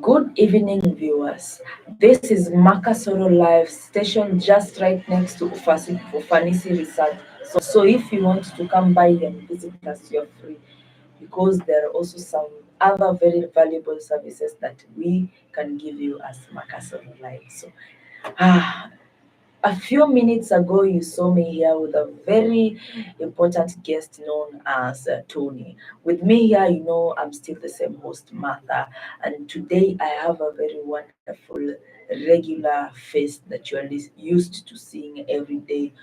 Good evening, viewers. This is Makasoro Live station just right next to Ufanisi Research. So if you want to come by and visit us, you're free because there are also some other very valuable services that we can give you as Makasoro Live. Ah, a few minutes ago, you saw me here with a very important guest known as Tony. With me here, I'm still the same host, Martha, and today I have a very wonderful, regular face that you are used to seeing every day.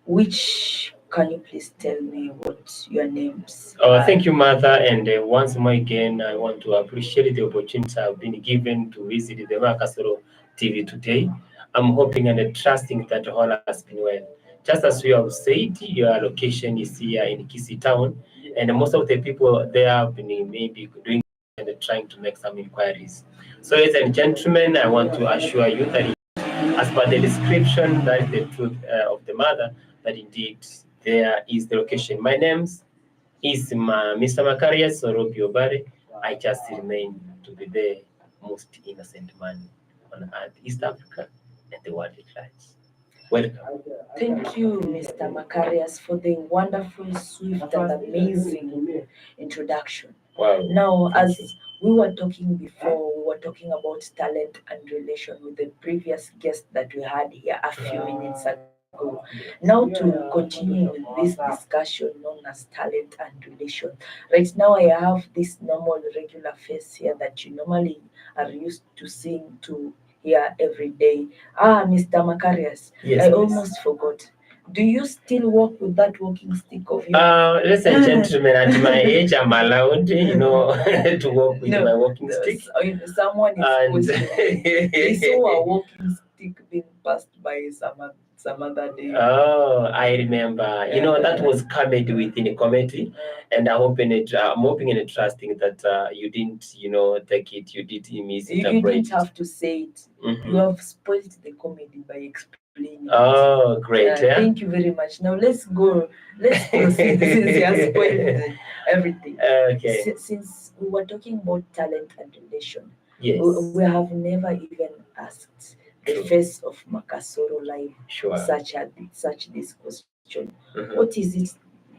Which can you please tell me what your names are? Thank you, Martha. And once more again, I want to appreciate the opportunity I've been given to visit the Makasoro TV today. I'm hoping and trusting that all has been well. Just as you have said, your location is here in Kisi town, and most of the people there have been maybe doing and trying to make some inquiries. So, ladies and gentlemen, I want to assure you that as per the description, that is the truth of the matter, that indeed there is the location. My name's is Mr. Macarius Sorobio Bare. I just remain to be the most innocent man on earth, East Africa, and the world at large. Welcome. Thank you, Mr. Macarius, for the wonderful, swift, and amazing introduction. Wow. Now, Thank as you. we were talking before, we were talking about talent and relation with the previous guest that we had here a few minutes ago. Now, to continue with this discussion known as talent and relation. Right now, I have this normal, regular face here that you normally are used to seeing to here every day. Mr. Macarius, Yes, I please. almost forgot. Do you still walk with that walking stick of yours? Ladies and gentlemen, at my age, I'm allowed, to walk with my walking stick. Someone is And questioning. They saw a walking stick being passed by some other day. oh, I remember. That was comedy within a comedy, and I'm hoping and trusting that you didn't, take it. You did You misinterpret didn't it. have to say it. You have spoiled the comedy by explaining it. Oh, great! Yeah. Thank you very much. Now let's go. Let's proceed since you have spoiled everything. Okay. Since we were talking about talent and relation, Yes. we have never even asked the True. face of Makasoro Live Sure. such this question. Mhm. What is it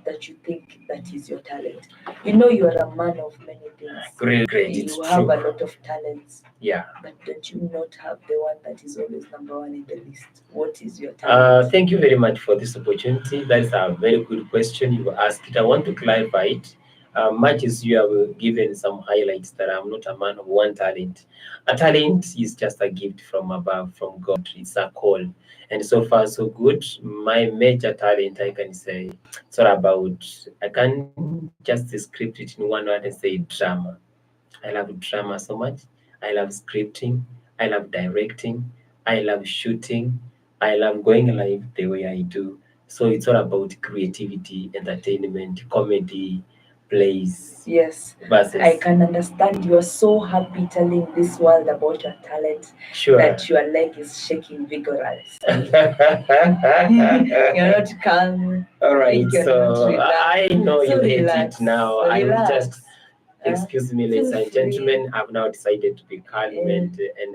that you think that is your talent? You are a man of many things. Great. It's You have true. a lot of talents. Yeah. But don't you not have the one that is always number one in the list? What is your talent? Thank you very much for this opportunity. That's a very good question you asked. I want to clarify it. Much as you have given some highlights that I'm not a man of one talent. A talent is just a gift from above, from God. It's a call. And so far, so good. My major talent, I can say, it's all about, I can just describe it in one word and say drama. I love drama so much. I love scripting. I love directing. I love shooting. I love going live the way I do. So it's all about creativity, entertainment, comedy, plays, Yes, versus. I can understand you are so happy telling this world about your talent Sure. that your leg is shaking vigorously. You're not calm. All right, You're not so relaxed. I know So you hate relax. it now. I will just, Relax. excuse me, Feel ladies and free. gentlemen, I've now decided to be calm Eh,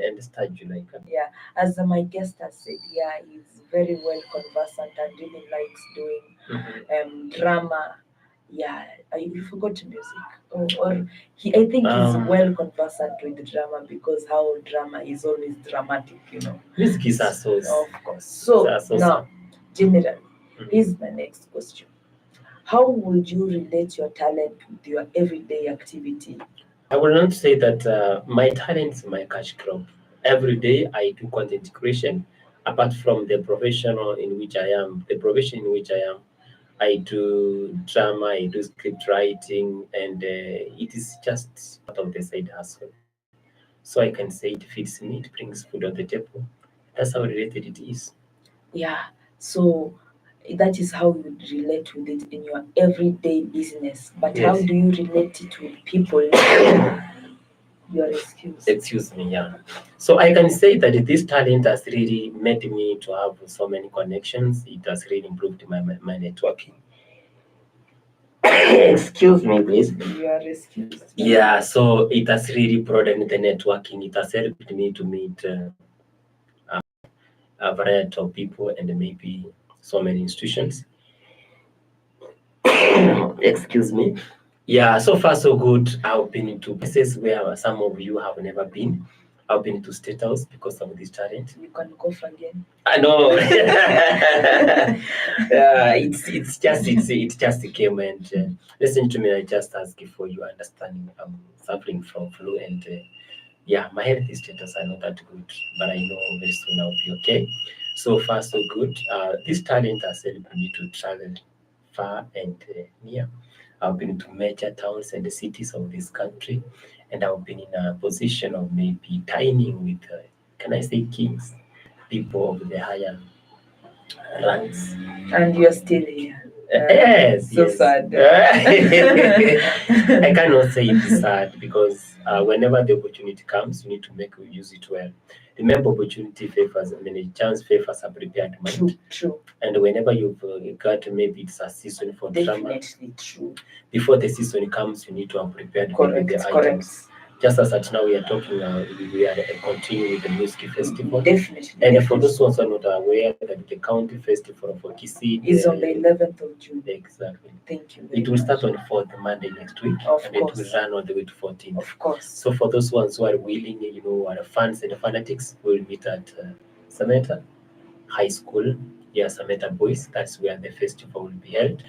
and start you like. Yeah, as my guest has said, yeah, he's very well conversant and really likes doing drama. Yeah, you forgot music, or I think he's well conversant with drama because how drama is always dramatic. Music is a source. Of course. So now, generally, here's my next question: how would you relate your talent with your everyday activity? I will not say that my talent is my cash crop. Every day I do content creation. Apart from the professional in which I am, the profession in which I am, I do drama, I do script writing, and it is just part of the side hustle. So I can say it feeds me, it brings food on the table. That's how related it is. Yeah, so that is how you relate with it in your everyday business. But how Yes. do you relate it with people? Your excuse. Excuse me, yeah. So I can say that this talent has really made me to have so many connections. It has really improved my networking. Excuse me, please. You are excused. Yeah, so it has really broadened the networking. It has helped me to meet a variety of people and maybe so many institutions. Excuse me. Yeah, so far so good. I've been to places where some of you have never been. I've been to State House because of this talent. You can cough again. I know. It just came and listen to me. I just ask you for your understanding. I'm suffering from flu and yeah, my health status are not that good, but I know very soon I'll be okay. So far so good. This talent has helped me to travel far and near. I've been to major towns and the cities of this country, and I've been in a position of maybe dining with, can I say, kings, people of the higher ranks. And you're still here. Yes, So yes. sad. I cannot say it's sad because whenever the opportunity comes, you need to make use it well. Remember, opportunity favors, I mean, a chance favors a prepared mind. True, true. And whenever you've got maybe it's a season for drama, Definitely true. before the season comes, you need to have prepared Correct, maybe the correct. items. Just as at now we are talking, we are continuing with the music festival. Definitely. And for those ones who are not aware, that the county festival for Kisii is on the 11th of June. Exactly. Thank you. It will start on 4th Monday next week, Of and course. it will run all the way to 14th. Of course. So for those ones who are willing, are fans and fanatics, we'll meet at Sameta High School. Yeah, Sameta Boys. That's where the festival will be held.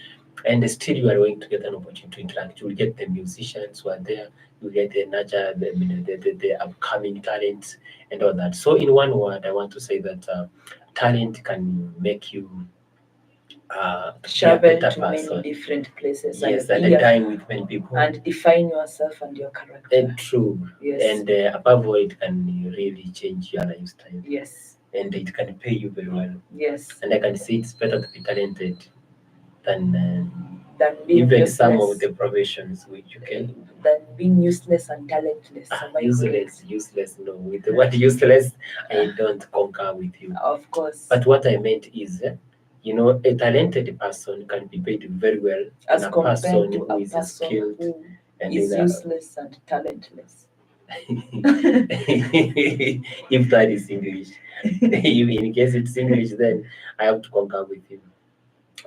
And still, you are going to get an opportunity to interact. You will get the musicians who are there. You get the nurture, the upcoming talents and all that. So, in one word, I want to say that talent can make you to be a Travel better to person. many different places. Yes, and and dine with many people. And define yourself and your character. And true. Yes. And above all, it can really change your lifestyle. Yes. And it can pay you very well. Yes. And I can say it's better to be talented than being even useless. some of the professions which you can. Than being useless and talentless. Useless. No, with the word useless, I don't concur with you. Of course. But what I meant is, a talented person can be paid very well as than a compared person to who is skilled who and is useless and talentless. If that is English, in case it's English, then I have to concur with you.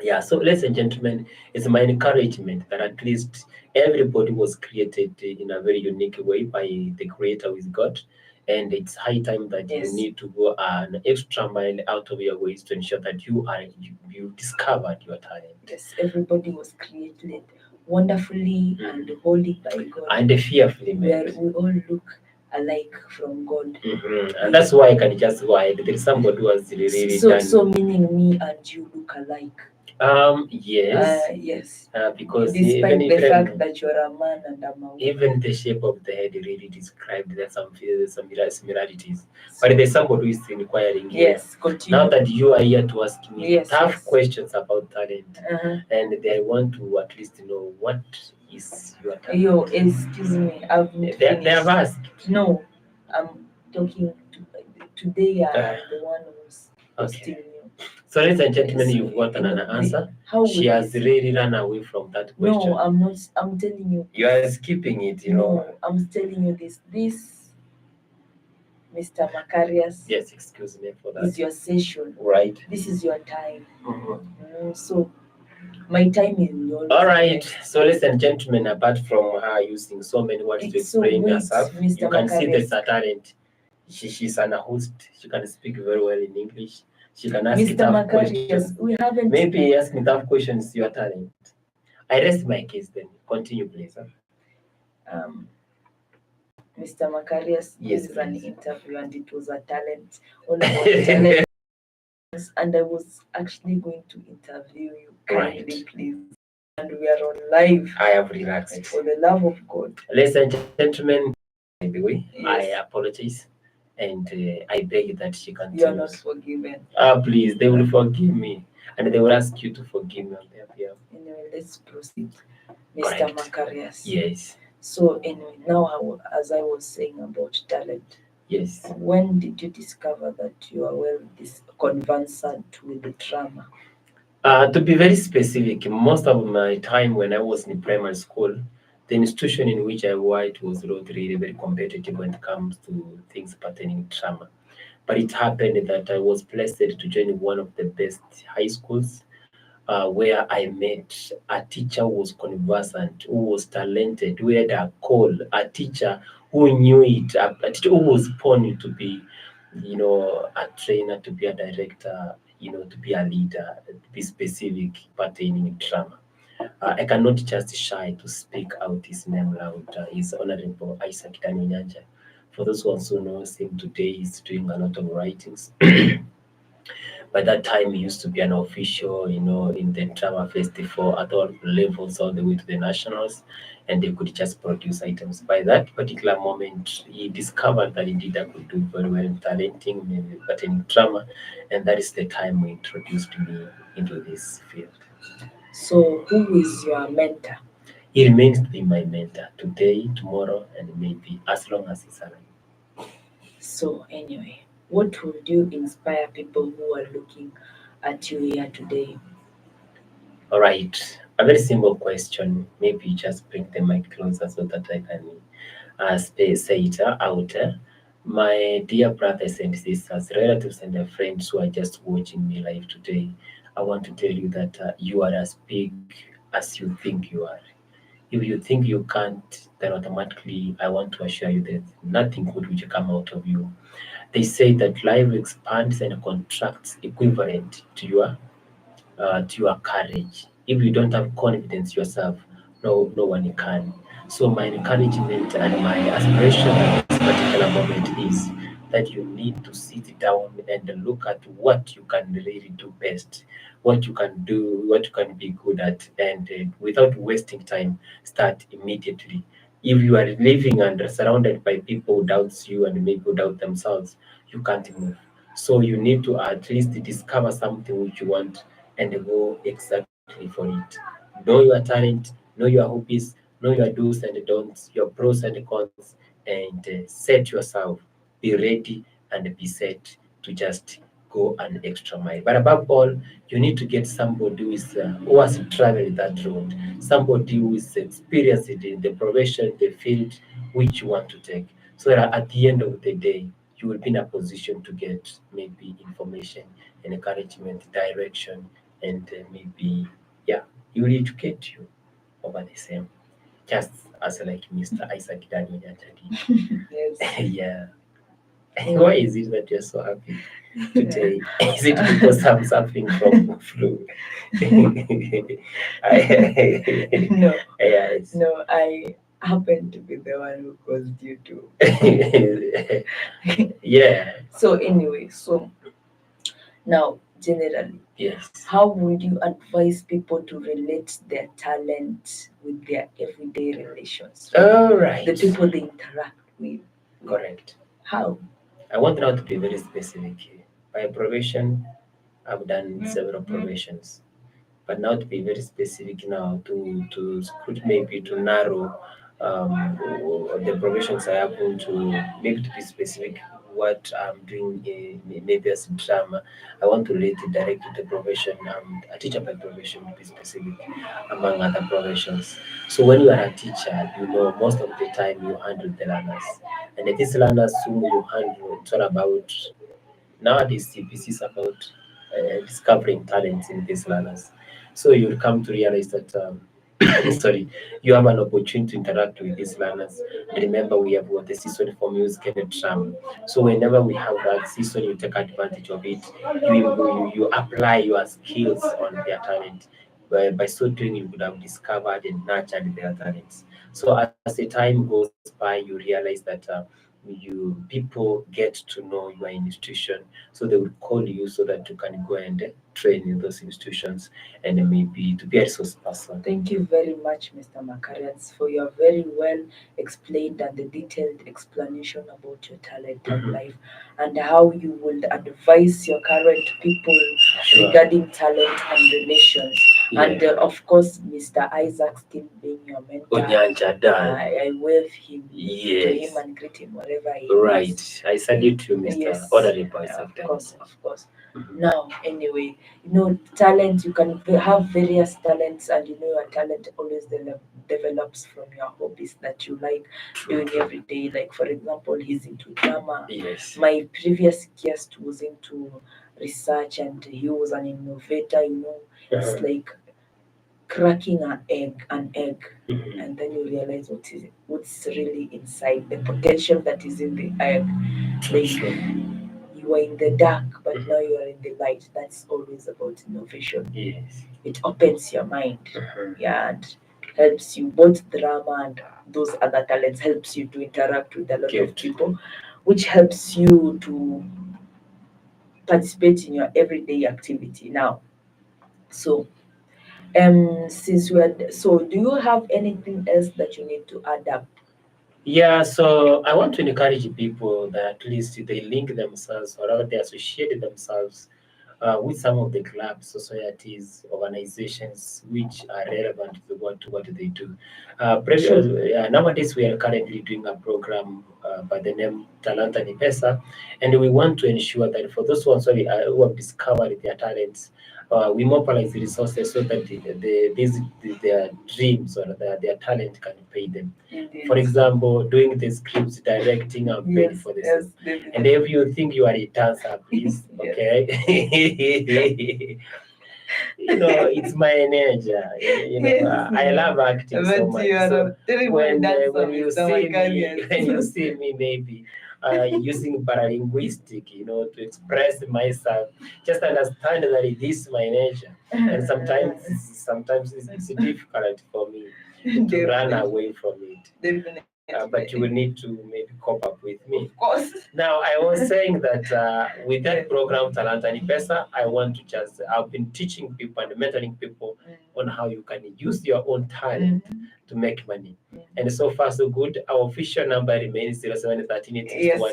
Yeah, so ladies and gentlemen, it's my encouragement that at least everybody was created in a very unique way by the Creator with God. And it's high time that you need to go an extra mile out of your ways to ensure that you discovered your talent. Yes, everybody was created wonderfully and holy by God. And fearfully made. We all look alike from God. And that's why I can just go ahead. There is somebody who has really done. So meaning me and you look alike. Yes. Yes. Because despite the fact that you're a man and I'm a woman. Even the shape of the head really described that some similarities. But there's somebody who is inquiring here. Yes, continue. Now that you are here to ask me tough questions about talent, and they want to at least know what is your talent. Excuse me, I've not finished. They have asked. No, I'm talking today. I'm the one who's asking you. So, ladies and gentlemen, you've gotten an answer. She has really run away from that question. No, I'm not. I'm telling you. You are skipping it, No, I'm telling you this. This, Mr. Macarius. Yes, excuse me for that. Is your session. Right. This is your time. So, my time is yours. All right. So, ladies and gentlemen, apart from her using so many words to explain herself, Mr. you can see there's a talent. She's an host. She can speak very well in English. She can ask tough questions. We haven't. Maybe ask me tough questions. Your talent. I rest my case. Then continue, please. Mr. Macarius, yes, this is an interview, and it was a talent. All about talent. And I was actually going to interview you. Kindly, please. And we are on live. I have relaxed. For the love of God. Ladies and gentlemen, by the way, I apologize. And I beg that she continues. You are not forgiven. Please, they will forgive me. And they will ask you to forgive me on their behalf. Anyway, let's proceed. Mr. Macarius. Yes. So anyway, now as I was saying about talent. Yes. When did you discover that you are well conversant with the drama? To be very specific, most of my time when I was in primary school, the institution in which I worked was not really very competitive when it comes to things pertaining to drama. But it happened that I was blessed to join one of the best high schools where I met a teacher who was conversant, who was talented, who had a call, a teacher who knew it, a teacher who was born to be, a trainer, to be a director, to be a leader, to be specific pertaining drama. I cannot just shy to speak out his name loud. He's Honorable Isaac Daniel Nyanja. For those ones who knows him today, he's doing a lot of writings. By that time, he used to be an official, in the drama festival at all levels, all the way to the nationals, and they could just produce items. By that particular moment, he discovered that indeed I could do very well in talenting, maybe, but in drama, and that is the time he introduced me into this field. So, who is your mentor? He remains to be my mentor today, tomorrow, and maybe as long as he's alive. So, anyway, what would you inspire people who are looking at you here today? All right, a very simple question. Maybe just bring the mic closer so that I can say it out. My dear brothers and sisters, relatives and friends who are just watching me live today, I want to tell you that you are as big as you think you are. If you think you can't, then automatically I want to assure you that nothing good will come out of you. They say that life expands and contracts equivalent to your courage. If you don't have confidence yourself, no one can. So my encouragement and my aspiration at this particular moment is that you need to sit down and look at what you can really do best, what you can do, what you can be good at, and without wasting time, start immediately. If you are living and surrounded by people who doubts you and maybe who doubt themselves, you can't move. So you need to at least discover something which you want and go exactly for it. Know your talent, know your hobbies, know your do's and don'ts, your pros and cons, and set yourself. Be ready and be set to just go an extra mile. But above all, you need to get somebody who has traveled that road, somebody who is experienced in the profession, the field which you want to take, so that at the end of the day, you will be in a position to get maybe information, encouragement, direction, and maybe, yeah, he will educate you over the same, just as like Mr. Isaac Daniel did. Yes. Yeah. Why is it that you're so happy today? Is it because I'm suffering from flu? No, Yes. no, I happen to be the one who caused you to. Yeah. So, anyway, so now, generally, Yes. how would you advise people to relate their talent with their everyday relations? All right. The people they interact with. Correct. How? I want now to be very specific here. By probation, I've done several probations. But now to be very specific now, to scrut maybe to narrow the provisions I happen to maybe to be specific what I'm doing maybe as a drama. I want to relate it directly to the profession. A teacher by profession to be specific among other professions. So when you are a teacher, most of the time you handle the learners. And these learners whom you handle, it's all about nowadays CPC is about discovering talents in these learners. So you'll come to realize that sorry, you have an opportunity to interact with these learners. And remember, we have got the season for music and drama. So whenever we have that season, you take advantage of it. You apply your skills on their talent. By so doing, you would have discovered and nurtured their talents. So as the time goes by, you realize that people get to know your institution, so they will call you so that you can go and train in those institutions and maybe to be a resource person. Thank you very much, Mr. Makarians, for your very well explained and the detailed explanation about your talent and life and how you would advise your current people Sure. regarding talent and relations. And Yeah. of course, Mr. Isaac still being your mentor. Onyanja Dan. I wave him to him Yes. and greet him wherever he Right. is. I salute you, Mr. Yes, Honorable of Isaac Dan. course, of course. Mhm. Now, anyway, talent, you can have various talents, and your talent always develops from your hobbies that you like True, doing true. every day. Like, for example, he's into drama. Yes. My previous guest was into research, and he was an innovator. It's Uh-huh. like cracking an egg, Mhm. and then you realize what's really inside, the potential that is in the egg. True, Like, true. you are in the dark, but Mhm. now you are in the light. That's always about innovation. Yes. It opens your mind, Uh-huh. yeah, and helps you, both drama and those other talents, helps you to interact with a lot of Good. people, which helps you to participate in your everyday activity now. So, since we are, so do you have anything else that you need to add up? Yeah, so I want to encourage people that at least they link themselves or rather they associate themselves with some of the clubs, societies, organizations which are relevant to what they do. Sure. Nowadays, we are currently doing a program by the name Talanta ni Pesa, and we want to ensure that for those ones who have discovered their talents, we mobilize the resources so that their dreams or their talent can pay them. Indeed. For example, doing the scripts, directing, and paying Yes, for the yes, same. And definitely. if you think you are a dancer, please, Yes. okay? It's my nature. Yes, I love acting so but much. you are So a terrible dancer, when you Mr. see me, Makarias. when you see me, maybe using paralinguistic, to express myself, just understand that it is my nature. And sometimes it's difficult for me to run away from it. But you will need to maybe cope up with me. Of course. Now, I was saying that with that Yes. program, Talanta ni Pesa, I've been teaching people and mentoring people on how you can use your own talent to make money. And so far, so good. Our official number remains 0713 Yes. So,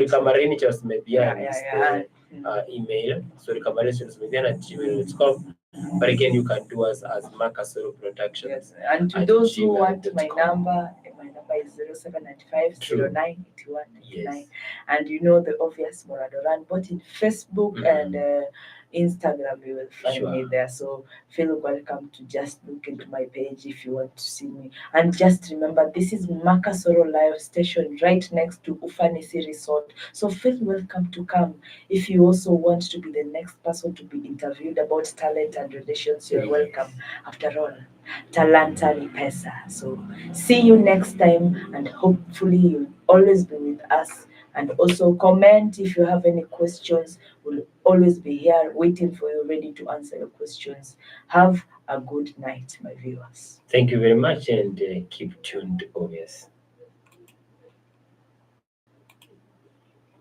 Kamarini Charles Median Yeah, is yeah. the email. So, kamarini@gmail.com. But again, you can do us as Makasoro Productions. Yes. And to at those who want gmail.com. my number is 0795 True. 098199. Yes. And the obvious Moradoran, both in Facebook and Instagram, you will find me Sure. there. So feel welcome to just look into my page if you want to see me. And just remember, this is Makasoro Live Station right next to Ufanisi Resort. So feel welcome to come. If you also want to be the next person to be interviewed about talent and relations, you're welcome. After all, talanta ni pesa. So see you next time, and hopefully you'll always be with us. And also comment if you have any questions. We'll always be here waiting for you, ready to answer your questions. Have a good night, my viewers. Thank you very much and keep tuned, always.